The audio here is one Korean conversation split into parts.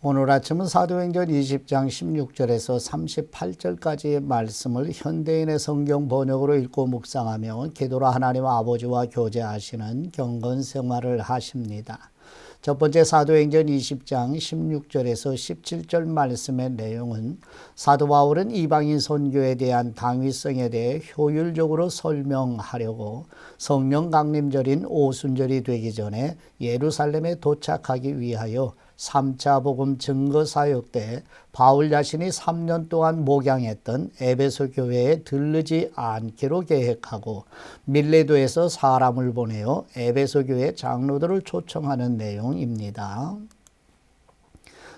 오늘 아침은 사도행전 20장 16절에서 38절까지의 말씀을 현대인의 성경 번역으로 읽고 묵상하며 기도로 하나님 아버지와 교제하시는 경건 생활을 하십니다. 첫 번째 사도행전 20장 16절에서 17절 말씀의 내용은 사도 바울은 이방인 선교에 대한 당위성에 대해 효율적으로 설명하려고 성령 강림절인 오순절이 되기 전에 예루살렘에 도착하기 위하여 3차 복음 증거 사역 때 바울 자신이 3년 동안 목양했던 에베소 교회에 들르지 않기로 계획하고 밀레도에서 사람을 보내어 에베소 교회 장로들을 초청하는 내용입니다.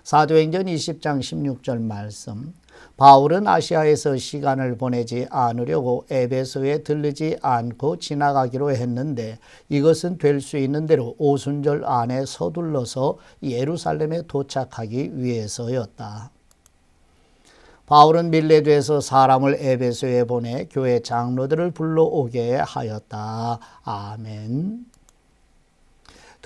사도행전 20장 16절 말씀. 바울은 아시아에서 시간을 보내지 않으려고 에베소에 들르지 않고 지나가기로 했는데 이것은 될 수 있는 대로 오순절 안에 서둘러서 예루살렘에 도착하기 위해서였다. 바울은 밀레도에서 사람을 에베소에 보내 교회 장로들을 불러오게 하였다. 아멘.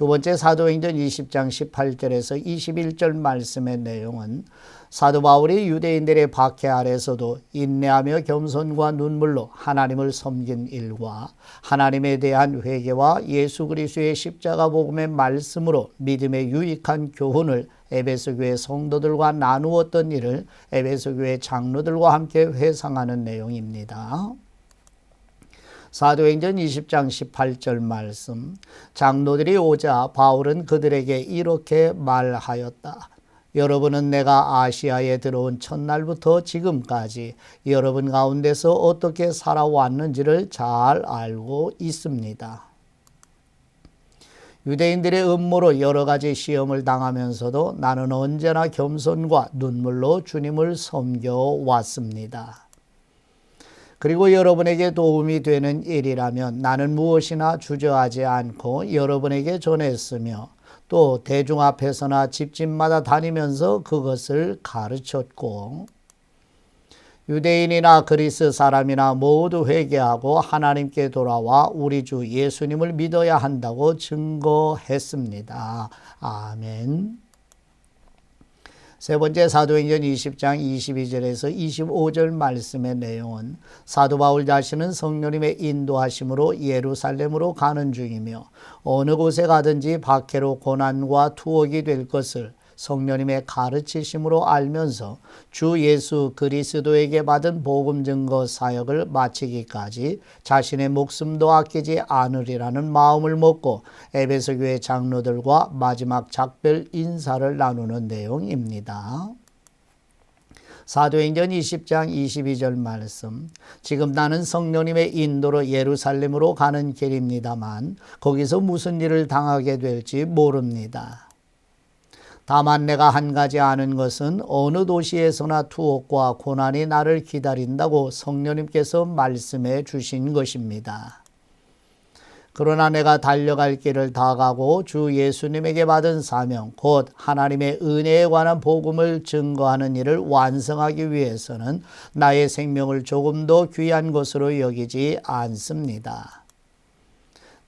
두 번째 사도행전 20장 18절에서 21절 말씀의 내용은 사도 바울이 유대인들의 박해 아래서도 인내하며 겸손과 눈물로 하나님을 섬긴 일과 하나님에 대한 회개와 예수 그리스도의 십자가 복음의 말씀으로 믿음의 유익한 교훈을 에베소 교회 성도들과 나누었던 일을 에베소 교회 장로들과 함께 회상하는 내용입니다. 사도행전 20장 18절 말씀. 장로들이 오자 바울은 그들에게 이렇게 말하였다. 여러분은 내가 아시아에 들어온 첫날부터 지금까지 여러분 가운데서 어떻게 살아왔는지를 잘 알고 있습니다. 유대인들의 음모로 여러 가지 시험을 당하면서도 나는 언제나 겸손과 눈물로 주님을 섬겨왔습니다. 그리고 여러분에게 도움이 되는 일이라면 나는 무엇이나 주저하지 않고 여러분에게 전했으며 또 대중 앞에서나 집집마다 다니면서 그것을 가르쳤고 유대인이나 그리스 사람이나 모두 회개하고 하나님께 돌아와 우리 주 예수님을 믿어야 한다고 증거했습니다. 아멘. 세 번째 사도행전 20장 22절에서 25절 말씀의 내용은 사도 바울 자신은 성령님의 인도하심으로 예루살렘으로 가는 중이며 어느 곳에 가든지 박해로 고난과 투옥이 될 것을 성령님의 가르치심으로 알면서 주 예수 그리스도에게 받은 복음 증거 사역을 마치기까지 자신의 목숨도 아끼지 않으리라는 마음을 먹고 에베소 교회 장로들과 마지막 작별 인사를 나누는 내용입니다. 사도행전 20장 22절 말씀. 지금 나는 성령님의 인도로 예루살렘으로 가는 길입니다만 거기서 무슨 일을 당하게 될지 모릅니다. 다만 내가 한 가지 아는 것은 어느 도시에서나 투옥과 고난이 나를 기다린다고 성령님께서 말씀해 주신 것입니다. 그러나 내가 달려갈 길을 다 가고 주 예수님에게 받은 사명, 곧 하나님의 은혜에 관한 복음을 증거하는 일을 완성하기 위해서는 나의 생명을 조금 더 귀한 것으로 여기지 않습니다.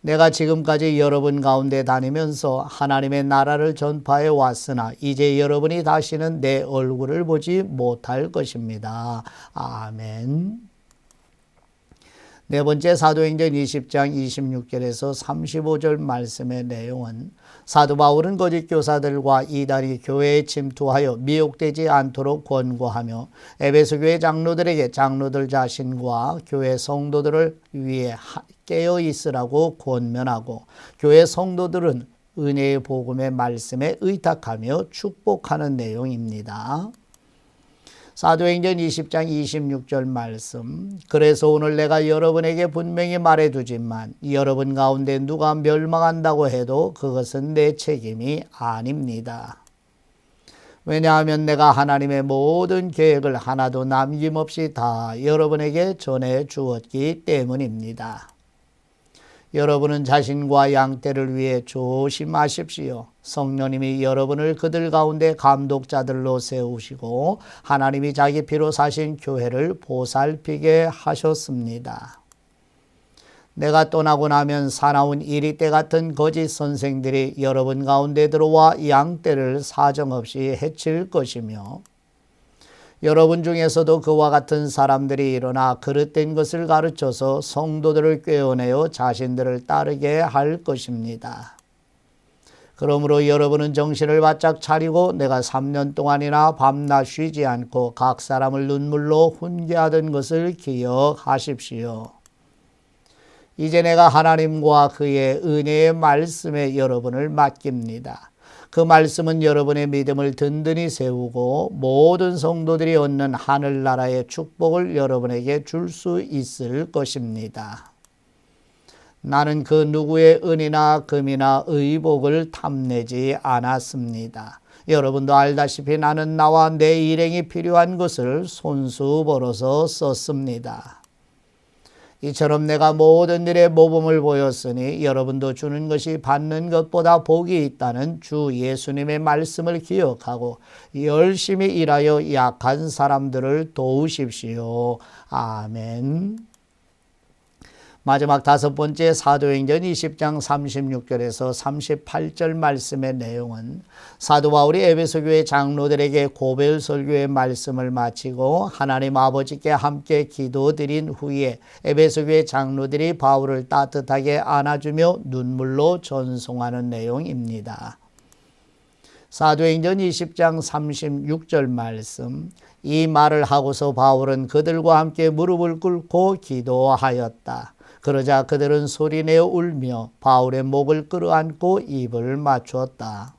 내가 지금까지 여러분 가운데 다니면서 하나님의 나라를 전파해 왔으나 이제 여러분이 다시는 내 얼굴을 보지 못할 것입니다. 아멘. 네 번째 사도행전 20장 26절에서 35절 말씀의 내용은 사도 바울은 거짓 교사들과 이단이 교회에 침투하여 미혹되지 않도록 권고하며 에베소 교회 장로들에게 장로들 자신과 교회 성도들을 위해 깨어 있으라고 권면하고 교회 성도들은 은혜의 복음의 말씀에 의탁하며 축복하는 내용입니다. 사도행전 20장 26절 말씀. 그래서 오늘 내가 여러분에게 분명히 말해두지만 여러분 가운데 누가 멸망한다고 해도 그것은 내 책임이 아닙니다. 왜냐하면 내가 하나님의 모든 계획을 하나도 남김없이 다 여러분에게 전해 주었기 때문입니다. 여러분은 자신과 양떼를 위해 조심하십시오. 성령님이 여러분을 그들 가운데 감독자들로 세우시고 하나님이 자기 피로 사신 교회를 보살피게 하셨습니다. 내가 떠나고 나면 사나운 이리떼 같은 거짓 선생들이 여러분 가운데 들어와 양떼를 사정없이 해칠 것이며 여러분 중에서도 그와 같은 사람들이 일어나 그릇된 것을 가르쳐서 성도들을 꾀어내어 자신들을 따르게 할 것입니다. 그러므로 여러분은 정신을 바짝 차리고 내가 3년 동안이나 밤낮 쉬지 않고 각 사람을 눈물로 훈계하던 것을 기억하십시오. 이제 내가 하나님과 그의 은혜의 말씀에 여러분을 맡깁니다. 그 말씀은 여러분의 믿음을 든든히 세우고 모든 성도들이 얻는 하늘나라의 축복을 여러분에게 줄 수 있을 것입니다. 나는 그 누구의 은이나 금이나 의복을 탐내지 않았습니다. 여러분도 알다시피 나는 나와 내 일행이 필요한 것을 손수 벌어서 썼습니다. 이처럼 내가 모든 일에 모범을 보였으니 여러분도 주는 것이 받는 것보다 복이 있다는 주 예수님의 말씀을 기억하고 열심히 일하여 약한 사람들을 도우십시오. 아멘. 마지막 5번째 사도행전 20장 36절에서 38절 말씀의 내용은 사도 바울이 에베소 교회 장로들에게 고별 설교의 말씀을 마치고 하나님 아버지께 함께 기도드린 후에 에베소 교회 장로들이 바울을 따뜻하게 안아주며 눈물로 전송하는 내용입니다. 사도행전 20장 36절 말씀, 이 말을 하고서 바울은 그들과 함께 무릎을 꿇고 기도하였다. 그러자 그들은 소리내어 울며 바울의 목을 끌어안고 입을 맞추었다.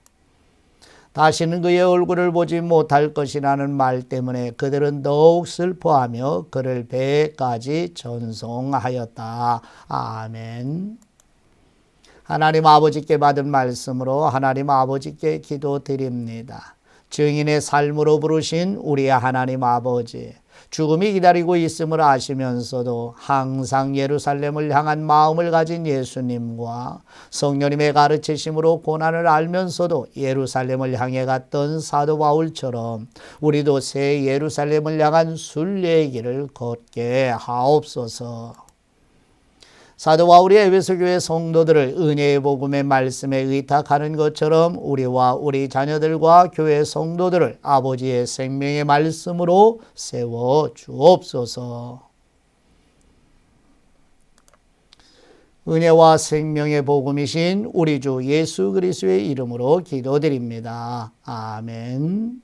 다시는 그의 얼굴을 보지 못할 것이라는 말 때문에 그들은 더욱 슬퍼하며 그를 배까지 전송하였다. 아멘. 하나님 아버지께 받은 말씀으로 하나님 아버지께 기도드립니다. 증인의 삶으로 부르신 우리 하나님 아버지, 죽음이 기다리고 있음을 아시면서도 항상 예루살렘을 향한 마음을 가진 예수님과 성령님의 가르치심으로 고난을 알면서도 예루살렘을 향해 갔던 사도 바울처럼 우리도 새 예루살렘을 향한 순례의 길을 걷게 하옵소서. 사도 바울이 에베소 교회 성도들을 은혜의 복음의 말씀에 의탁하는 것처럼 우리와 우리 자녀들과 교회 성도들을 아버지의 생명의 말씀으로 세워 주옵소서. 은혜와 생명의 복음이신 우리 주 예수 그리스도의 이름으로 기도드립니다. 아멘.